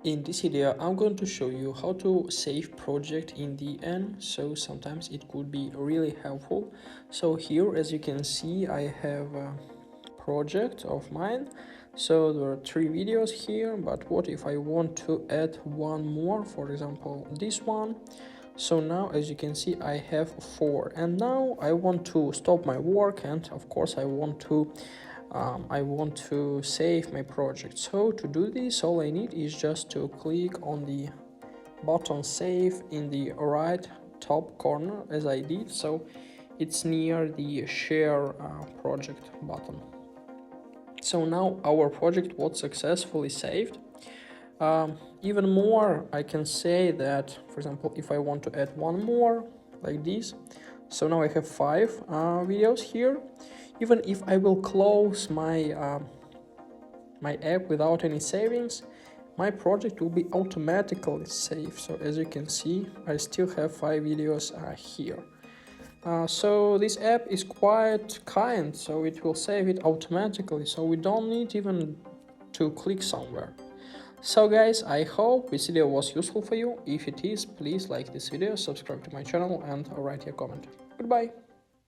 In this video, I'm going to show you how to save project in the end, so sometimes it could be really helpful. So here, as you can see, I have a project of mine. So there are 3 videos here, but what if I want to add one more, for example, this one? So now, as you can see, I have 4, and now I want to stop my work, and of course I want to save my project. So to do this, all I need is just to click on the button save in the right top corner, as I did. So it's near the share project button. So now our project was successfully saved. Even more, I can say that, for example, if I want to add one more like this, so now I have 5 videos here. Even if I will close my app without any savings, my project will be automatically saved. So as you can see, I still have 5 videos here. So this app is quite kind, so it will save it automatically, so we don't need even to click somewhere. So guys, I hope this video was useful for you. If it is, please like this video, subscribe to my channel and write your comment. Goodbye!